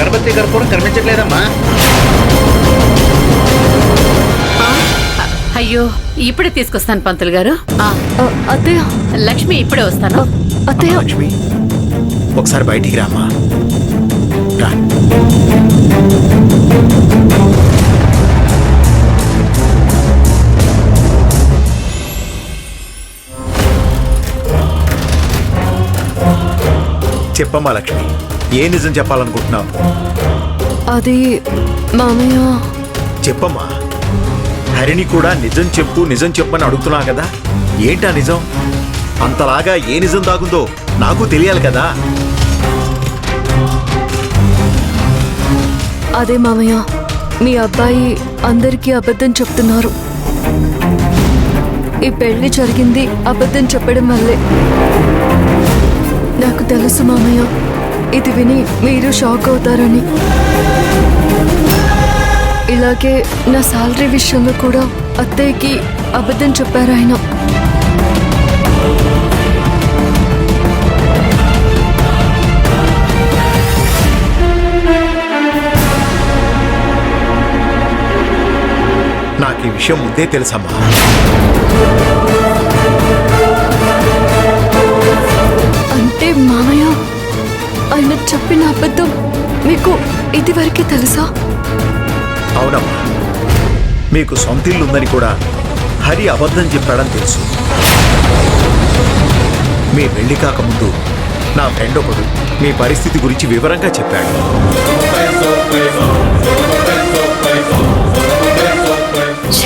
అగరబత్తి కర్పూరం కనిపించట్లేదమ్మా. అయ్యో, ఇప్పుడే తీసుకొస్తాను పంతులు గారు. అత్తయ్య, లక్ష్మి ఇప్పుడే వస్తాను. అత్తయ్య. లక్ష్మి, ఒకసారి బయటికి రామ్మా. రా. చెప్పమ్మా లక్ష్మి, ఏ నిజం చెప్పాలనుకుంటున్నావు? అది మామయ్య. చెప్పమ్మా. హరిని కూడా నిజం చెప్పు నిజం చెప్పని అడుగుతున్నా కదా, ఏంటా నిజం? అంతలాగా ఏ నిజం దాగుందో నాకు తెలియాలి కదా. అదే మామయ్య, మీ అబ్బాయి అందరికీ అబద్ధం చెప్తున్నారు. ఈ పెళ్లి జరిగింది అబద్ధం చెప్పడం వల్లే. నాకు తెలుసు మామయ్య, ఇది విని మీరు షాక్ అవుతారని. ఇలాగే నా శాలరీ విషయంలో కూడా అత్తయ్యకి అబద్ధం చెప్పారు ఆయన. నాకు ఈ విషయం ముందే తెలుసమ్మా. అంటే మామయ్య, ఆయన చెప్పిన అబద్ధం మీకు ఇదివరకే తెలుసా? అవునమ్మా, మీకు సొంతిల్లు ఉందని కూడా హరి అబద్ధం చెప్పాడని తెలుసు. మీ పెళ్లి కాకముందు నా ఫ్రెండ్ ఒకడు మీ పరిస్థితి గురించి వివరంగా చెప్పాడు.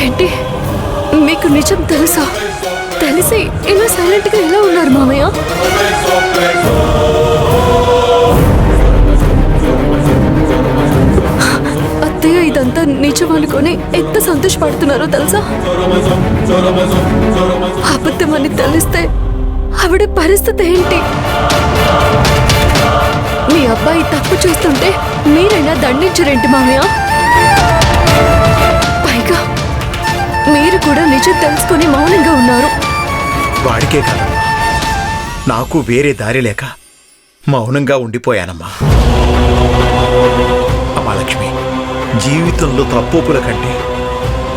ఏంటి, మీకు నిజం తెలుసా? తెలిసి ఇలా సైలెంట్ గా ఎలా ఉన్నారు మామయ్య? అత్తయ్య ఇదంతా నిజం అనుకొని ఎంత సంతోషపడుతున్నారో తెలుసా? అబద్ధం అని తెలిస్తే ఆవిడ పరిస్థితి ఏంటి? మీ అబ్బాయి తప్పు చేస్తుంటే మీరైనా దండించరేంటి మామయ్య? పైగా మీరు కూడా నిజం తెలుసుకుని మౌనంగా ఉన్నారు. వాడికే కాదమ్మా, నాకు వేరే దారి లేక మౌనంగా ఉండిపోయానమ్మా. అమ్మా లక్ష్మి, జీవితంలో తప్పుల కంటే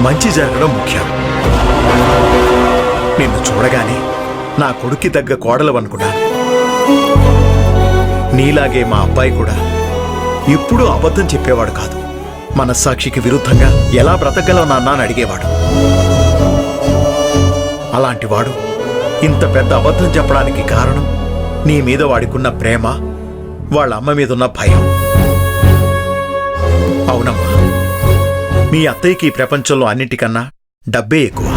మంచి జరగడం ముఖ్యం. నిన్ను చూడగానే నా కొడుక్కి తగ్గ కోడలు అనుకున్నాను. నీలాగే మా అబ్బాయి కూడా ఎప్పుడూ అబద్ధం చెప్పేవాడు కాదు. మనస్సాక్షికి విరుద్ధంగా ఎలా బ్రతకగలవు నాన్న అని అడిగేవాడు. అలాంటివాడు ఇంత పెద్ద అబద్ధం చెప్పడానికి కారణం నీ మీద వాడికున్న ప్రేమ, వాళ్ళ అమ్మ మీదున్న భయం. అవునమ్మా, మీ అత్తయ్యకి ఈ ప్రపంచంలో అన్నిటికన్నా డబ్బే ఎక్కువ.